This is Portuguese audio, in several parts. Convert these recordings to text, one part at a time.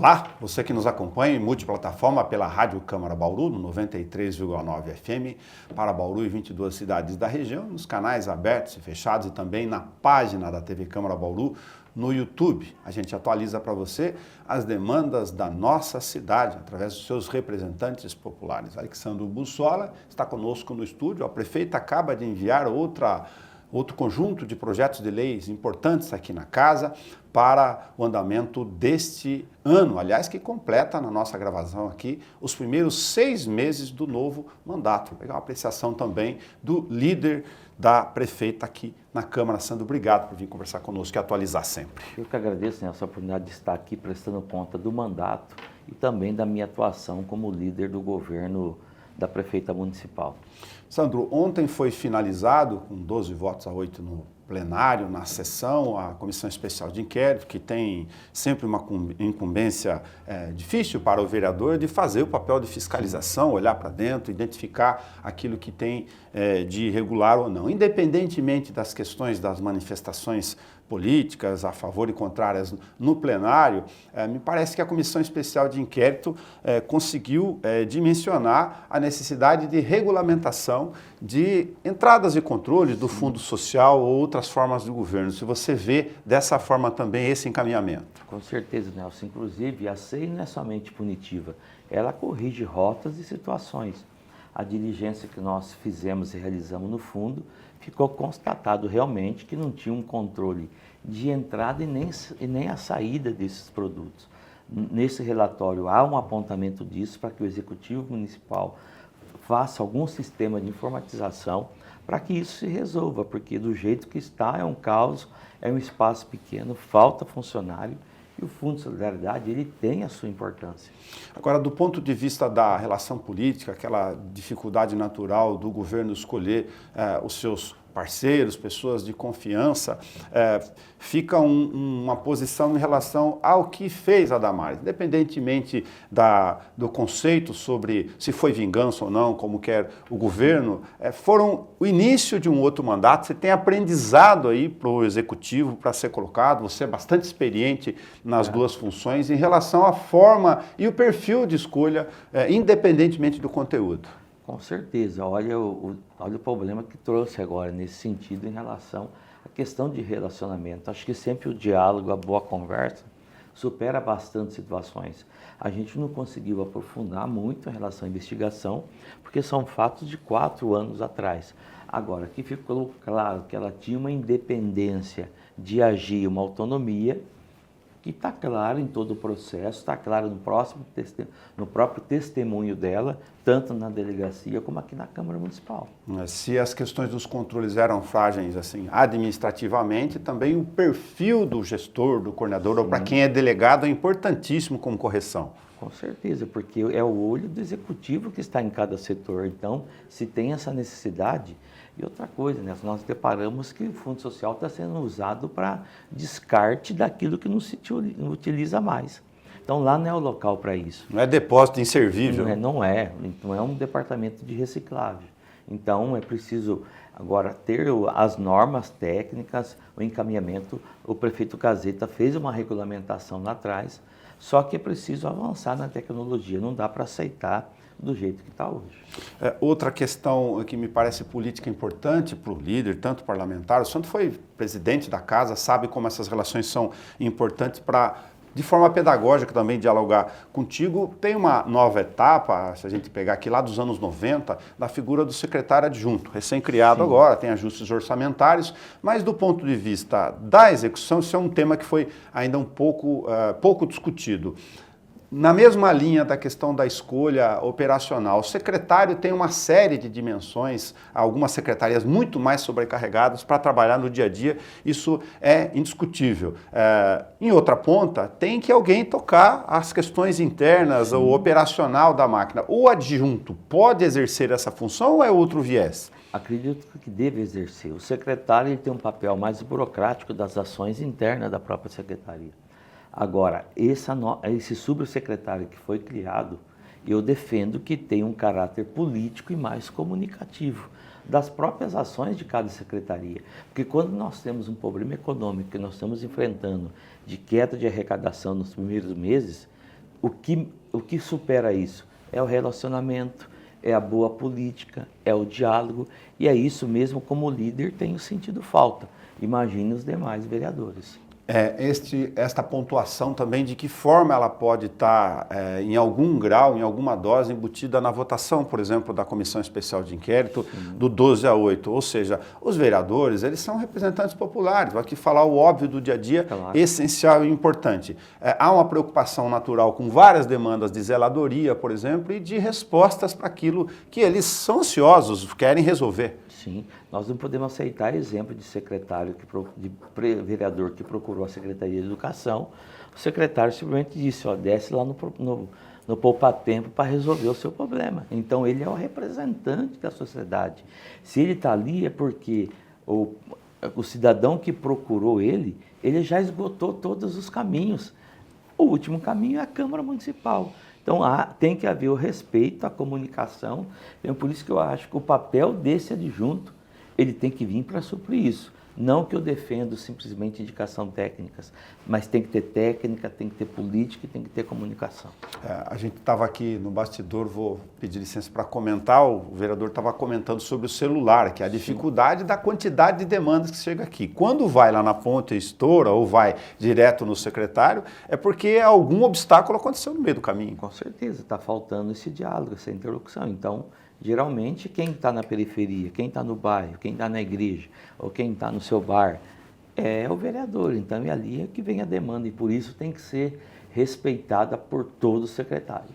Olá, você que nos acompanha em multiplataforma pela Rádio Câmara Bauru, no 93,9 FM, para Bauru e 22 cidades da região, nos canais abertos e fechados e também na página da TV Câmara Bauru no YouTube. A gente atualiza para você as demandas da nossa cidade, através dos seus representantes populares. Alexandre Bussola está conosco no estúdio. A prefeita acaba de enviar outro conjunto de projetos de leis importantes aqui na casa para o andamento deste ano, aliás, que completa na nossa gravação aqui os primeiros 6 meses do novo mandato. Vou pegar uma apreciação também do líder da prefeita aqui na Câmara. Sandro, obrigado por vir conversar conosco e atualizar sempre. Eu que agradeço, né, essa oportunidade de estar aqui prestando conta do mandato e também da minha atuação como líder do governo da prefeita municipal. Sandro, ontem foi finalizado, com 12 votos a 8 no plenário, na sessão, a Comissão Especial de Inquérito, que tem sempre uma incumbência difícil para o vereador de fazer o papel de fiscalização, olhar para dentro, identificar aquilo que tem de irregular ou não. Independentemente das questões das manifestações políticas a favor e contrárias no plenário, me parece que a Comissão Especial de Inquérito conseguiu dimensionar a necessidade de regulamentação de entradas e controles do Fundo Social ou outras formas do governo. Se você vê dessa forma também esse encaminhamento. Com certeza, Nelson. Inclusive, a CEI não é somente punitiva, ela corrige rotas e situações. A diligência que nós fizemos e realizamos no fundo, ficou constatado realmente que não tinha um controle de entrada e nem a saída desses produtos. Nesse relatório há um apontamento disso para que o Executivo Municipal faça algum sistema de informatização para que isso se resolva, porque do jeito que está é um caos, é um espaço pequeno, falta funcionário. E o Fundo de Solidariedade, ele tem a sua importância. Agora, do ponto de vista da relação política, aquela dificuldade natural do governo escolher os seus parceiros, pessoas de confiança, fica uma posição em relação ao que fez a Damares, independentemente do conceito sobre se foi vingança ou não, como quer o governo, foram o início de um outro mandato. Você tem aprendizado aí para o Executivo para ser colocado, você é bastante experiente nas duas funções em relação à forma e o perfil de escolha, independentemente do conteúdo. Com certeza, olha o problema que trouxe agora nesse sentido em relação à questão de relacionamento. Acho que sempre o diálogo, a boa conversa, supera bastante situações. A gente não conseguiu aprofundar muito em relação à investigação, porque são fatos de 4 anos atrás. Agora, aqui ficou claro que ela tinha uma independência de agir, uma autonomia, que está claro em todo o processo, está claro no próprio testemunho dela, tanto na delegacia como aqui na Câmara Municipal. Se as questões dos controles eram frágeis assim, administrativamente, também o perfil do gestor, do coordenador, ou para quem é delegado, é importantíssimo como correção. Com certeza, porque é o olho do executivo que está em cada setor. Então, se tem essa necessidade. E outra coisa, né? Nós deparamos que o Fundo Social está sendo usado para descarte daquilo que não se utiliza mais. Então, lá não é o local para isso. Não é depósito inservível. Não é um departamento de reciclagem. Então, é preciso agora ter as normas técnicas, o encaminhamento. O prefeito Gazeta fez uma regulamentação lá atrás, só que é preciso avançar na tecnologia, não dá para aceitar do jeito que está hoje. Outra questão que me parece política importante para o líder, tanto parlamentar, o Santo foi presidente da casa, sabe como essas relações são importantes para, de forma pedagógica também, dialogar contigo. Tem uma nova etapa, se a gente pegar aqui lá dos anos 90, da figura do secretário adjunto, recém-criado agora, tem ajustes orçamentários, mas do ponto de vista da execução, isso é um tema que foi ainda um pouco discutido. Na mesma linha da questão da escolha operacional, o secretário tem uma série de dimensões, algumas secretarias muito mais sobrecarregadas para trabalhar no dia a dia, isso é indiscutível. Em outra ponta, tem que alguém tocar as questões internas, o operacional da máquina. O adjunto pode exercer essa função ou é outro viés? Acredito que deve exercer. O secretário ele tem um papel mais burocrático das ações internas da própria secretaria. Agora, esse subsecretário que foi criado, eu defendo que tem um caráter político e mais comunicativo das próprias ações de cada secretaria. Porque quando nós temos um problema econômico que nós estamos enfrentando de queda de arrecadação nos primeiros meses, o que supera isso? É o relacionamento, é a boa política, é o diálogo, e é isso mesmo como líder tenho sentido falta. Imagine os demais vereadores. Esta pontuação também, de que forma ela pode estar, em algum grau, em alguma dose, embutida na votação, por exemplo, da Comissão Especial de Inquérito, do 12-8. Ou seja, os vereadores, eles são representantes populares, vou aqui falar o óbvio do dia a dia, claro, essencial e importante. Há uma preocupação natural com várias demandas de zeladoria, por exemplo, e de respostas para aquilo que eles são ansiosos, querem resolver. Sim, nós não podemos aceitar exemplo de secretário, de vereador que procurou a Secretaria de Educação. O secretário simplesmente disse, desce lá no poupa-tempo para resolver o seu problema. Então, ele é o representante da sociedade. Se ele está ali é porque o cidadão que procurou ele já esgotou todos os caminhos. O último caminho é a Câmara Municipal. Então, tem que haver o respeito à comunicação. Então, por isso que eu acho que o papel desse adjunto, ele tem que vir para suprir isso. Não que eu defendo simplesmente indicação técnicas, mas tem que ter técnica, tem que ter política e tem que ter comunicação. A gente estava aqui no bastidor, vou pedir licença para comentar, o vereador estava comentando sobre o celular, que é a dificuldade da quantidade de demandas que chega aqui. Quando vai lá na ponta e estoura, ou vai direto no secretário, é porque algum obstáculo aconteceu no meio do caminho. Com certeza, está faltando esse diálogo, essa interlocução. Então, geralmente, quem está na periferia, quem está no bairro, quem está na igreja, ou quem está no seu bar, é o vereador. Então, é ali que vem a demanda e, por isso, tem que ser respeitada por todo o secretário.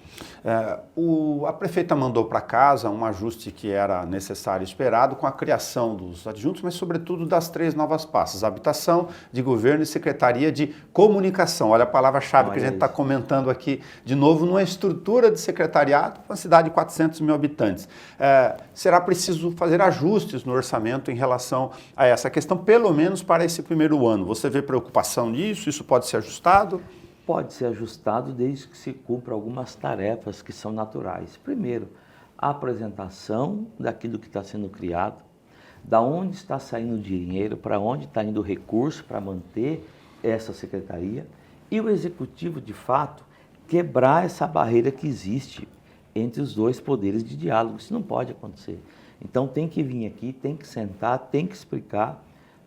A prefeita mandou para casa um ajuste que era necessário e esperado com a criação dos adjuntos, mas sobretudo das 3 novas pastas, habitação, de governo e secretaria de comunicação. Olha a palavra-chave que a gente está comentando aqui, de novo, numa estrutura de secretariado para uma cidade de 400 mil habitantes. Será preciso fazer ajustes no orçamento em relação a essa questão, pelo menos para esse primeiro ano. Você vê preocupação nisso? Isso pode ser ajustado? Pode ser ajustado desde que se cumpra algumas tarefas que são naturais. Primeiro, a apresentação daquilo que está sendo criado, da onde está saindo o dinheiro, para onde está indo o recurso para manter essa secretaria, e o executivo, de fato, quebrar essa barreira que existe entre os dois poderes de diálogo. Isso não pode acontecer. Então tem que vir aqui, tem que sentar, tem que explicar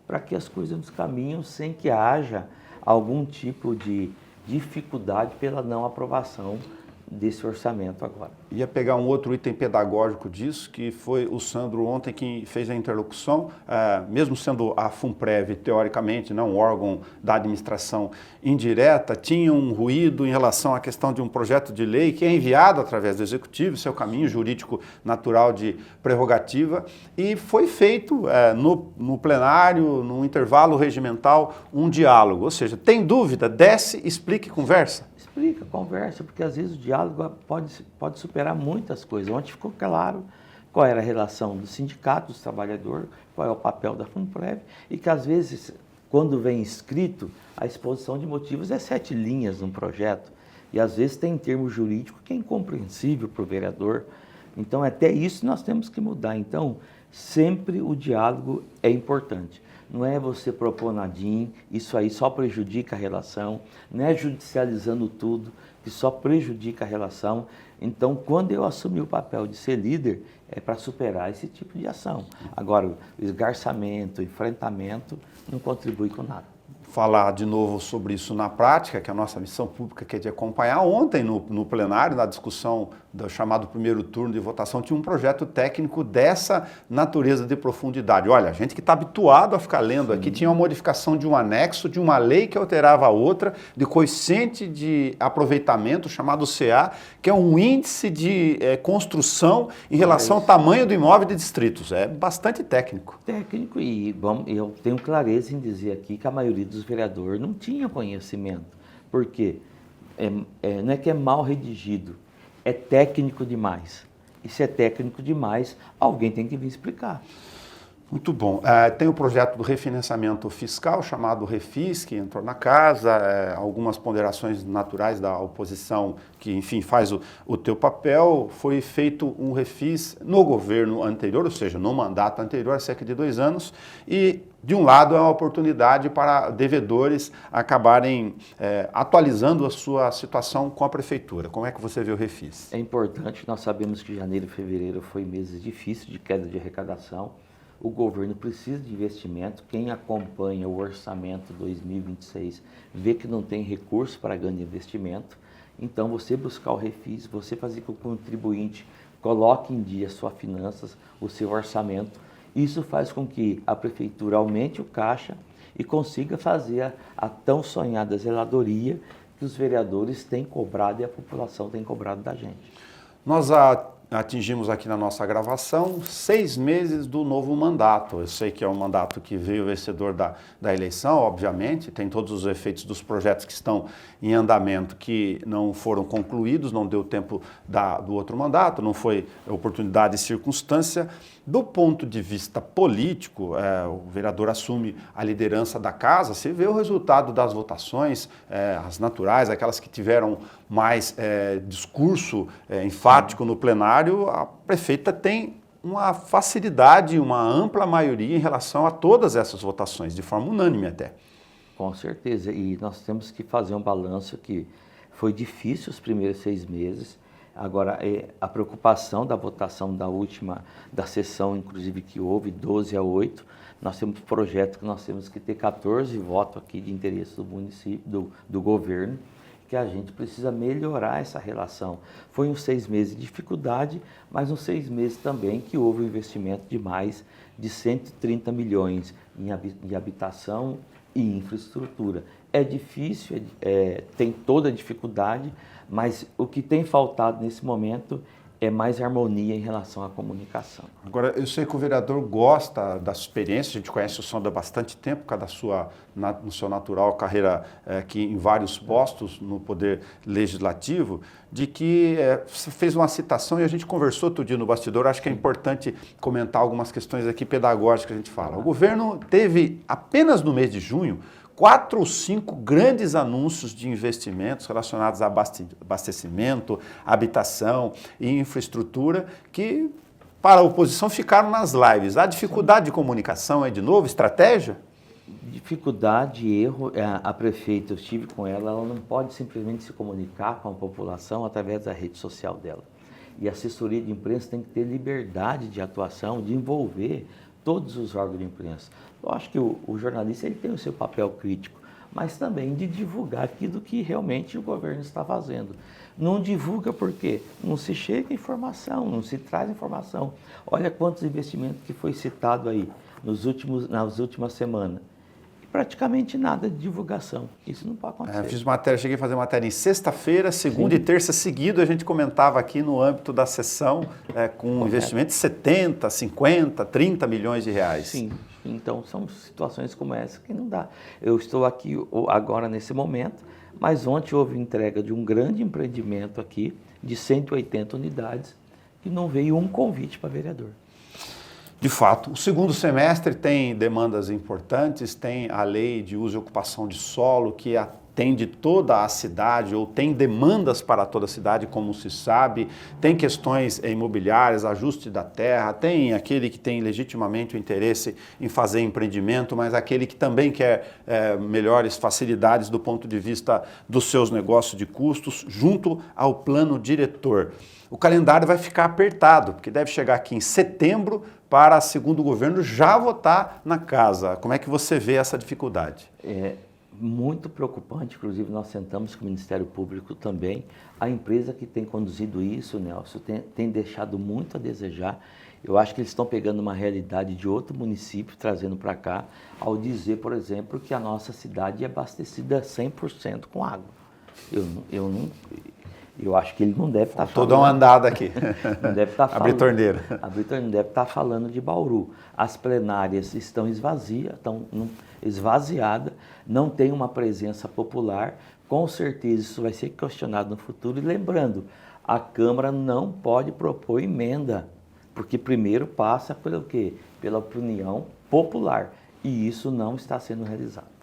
para que as coisas nos caminhem sem que haja algum tipo de dificuldade pela não aprovação desse orçamento agora. Ia pegar um outro item pedagógico disso, que foi o Sandro ontem que fez a interlocução, mesmo sendo a FUNPREV, teoricamente, um órgão da administração indireta, tinha um ruído em relação à questão de um projeto de lei que é enviado através do Executivo, seu caminho jurídico natural de prerrogativa, e foi feito no plenário, no intervalo regimental, um diálogo. Ou seja, tem dúvida? Desce, explique, conversa. Explica, conversa, porque às vezes o diálogo pode superar muitas coisas. Ontem ficou claro qual era a relação do sindicato, dos trabalhadores, qual é o papel da FUNPREV, e que às vezes, quando vem escrito, a exposição de motivos é 7 linhas num projeto, e às vezes tem termo jurídico que é incompreensível para o vereador. Então, até isso nós temos que mudar. Então, sempre o diálogo é importante. Não é você propor nadinha, isso aí só prejudica a relação, não é judicializando tudo, que só prejudica a relação. Então, quando eu assumi o papel de ser líder, é para superar esse tipo de ação. Agora, o esgarçamento, o enfrentamento, não contribui com nada. Falar de novo sobre isso na prática, que é a nossa missão pública, que é de acompanhar. Ontem, no plenário, na discussão do chamado primeiro turno de votação, tinha um projeto técnico dessa natureza de profundidade. Olha, a gente que está habituado a ficar lendo aqui, tinha uma modificação de um anexo, de uma lei que alterava a outra, de coeficiente de aproveitamento, chamado CA, que é um índice de construção em relação ao tamanho do imóvel de distritos. É bastante técnico. Técnico, e eu tenho clareza em dizer aqui que a maioria dos vereadores não tinha conhecimento, porque não é que é mal redigido, é técnico demais. E se é técnico demais, alguém tem que vir explicar. Muito bom. Tem o projeto do refinanciamento fiscal, chamado Refis, que entrou na casa, algumas ponderações naturais da oposição, que, enfim, faz o teu papel. Foi feito um refis no governo anterior, ou seja, no mandato anterior, há cerca de 2 anos, e, de um lado, é uma oportunidade para devedores acabarem atualizando a sua situação com a prefeitura. Como é que você vê o refis? É importante, nós sabemos que janeiro e fevereiro foi meses difíceis de queda de arrecadação. O governo precisa de investimento. Quem acompanha o orçamento 2026 vê que não tem recurso para grande investimento. Então, você buscar o refis, você fazer com que o contribuinte coloque em dia suas finanças, o seu orçamento, isso faz com que a prefeitura aumente o caixa e consiga fazer a tão sonhada zeladoria que os vereadores têm cobrado e a população tem cobrado da gente. Nós atingimos aqui na nossa gravação 6 meses do novo mandato. Eu sei que é um mandato que veio vencedor da eleição, obviamente, tem todos os efeitos dos projetos que estão em andamento que não foram concluídos, não deu tempo do outro mandato, não foi oportunidade e circunstância. Do ponto de vista político, o vereador assume a liderança da casa, se vê o resultado das votações, as naturais, aquelas que tiveram mais discurso enfático no plenário, a prefeita tem uma facilidade, uma ampla maioria em relação a todas essas votações, de forma unânime até. Com certeza, e nós temos que fazer um balanço que foi difícil os primeiros 6 meses. Agora, a preocupação da votação da sessão, inclusive, que houve, 12-8, nós temos um projeto que nós temos que ter 14 votos aqui de interesse do município, do governo, que a gente precisa melhorar essa relação. Foi uns 6 meses de dificuldade, mas uns 6 meses também que houve um investimento de mais de 130 milhões em habitação e infraestrutura. É difícil, tem toda a dificuldade, mas o que tem faltado nesse momento é mais harmonia em relação à comunicação. Agora, eu sei que o vereador gosta da sua experiência, a gente conhece o Sandro há bastante tempo, por causa no seu natural carreira aqui em vários postos no Poder Legislativo, de que você fez uma citação e a gente conversou outro dia no bastidor, acho que é importante comentar algumas questões aqui pedagógicas que a gente fala. O governo teve, apenas no mês de junho, 4 ou 5 grandes anúncios de investimentos relacionados a abastecimento, habitação e infraestrutura que, para a oposição, ficaram nas lives. A dificuldade de comunicação é, de novo, estratégia? Dificuldade, erro, a prefeita, eu estive com ela não pode simplesmente se comunicar com a população através da rede social dela. E a assessoria de imprensa tem que ter liberdade de atuação, de envolver todos os órgãos de imprensa. Eu acho que o jornalista ele tem o seu papel crítico, mas também de divulgar aquilo que realmente o governo está fazendo. Não divulga porque não se chega informação, não se traz informação. Olha quantos investimentos que foi citado aí nas últimas semanas. Praticamente nada de divulgação. Isso não pode acontecer. Cheguei a fazer matéria em sexta-feira, segunda e terça seguido, a gente comentava aqui no âmbito da sessão com investimento de 70, 50, 30 milhões de reais. Sim, então são situações como essa que não dá. Eu estou aqui agora nesse momento, mas ontem houve entrega de um grande empreendimento aqui, de 180 unidades, que não veio um convite para vereador. De fato, o segundo semestre tem demandas importantes, tem a lei de uso e ocupação de solo que atende toda a cidade ou tem demandas para toda a cidade, como se sabe, tem questões imobiliárias, ajuste da terra, tem aquele que tem legitimamente o interesse em fazer empreendimento, mas aquele que também quer melhores facilidades do ponto de vista dos seus negócios de custos, junto ao plano diretor. O calendário vai ficar apertado, porque deve chegar aqui em setembro para, segundo o governo, já votar na casa. Como é que você vê essa dificuldade? É muito preocupante, inclusive nós sentamos com o Ministério Público também. A empresa que tem conduzido isso, Nelson, tem deixado muito a desejar. Eu acho que eles estão pegando uma realidade de outro município, trazendo para cá, ao dizer, por exemplo, que a nossa cidade é abastecida 100% com água. Eu acho que ele não deve estar falando... Toda uma andada aqui. Não deve estar falando... Abrir torneira. Não deve estar falando de Bauru. As plenárias estão esvaziadas, não tem uma presença popular. Com certeza isso vai ser questionado no futuro. E lembrando, a Câmara não pode propor emenda. Porque primeiro passa pelo quê? Pela opinião popular. E isso não está sendo realizado.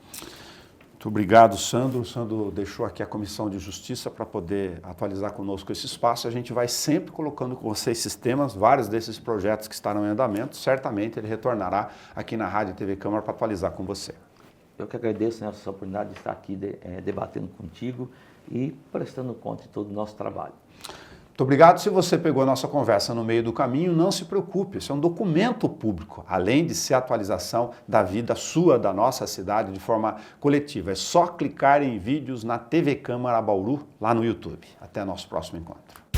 Muito obrigado, Sandro. O Sandro deixou aqui a Comissão de Justiça para poder atualizar conosco esse espaço. A gente vai sempre colocando com você esses temas, vários desses projetos que estarão em andamento. Certamente ele retornará aqui na Rádio e TV Câmara para atualizar com você. Eu que agradeço essa oportunidade de estar aqui debatendo contigo e prestando conta de todo o nosso trabalho. Muito obrigado. Se você pegou a nossa conversa no meio do caminho, não se preocupe, isso é um documento público, além de ser atualização da vida sua, da nossa cidade, de forma coletiva. É só clicar em vídeos na TV Câmara Bauru, lá no YouTube. Até nosso próximo encontro.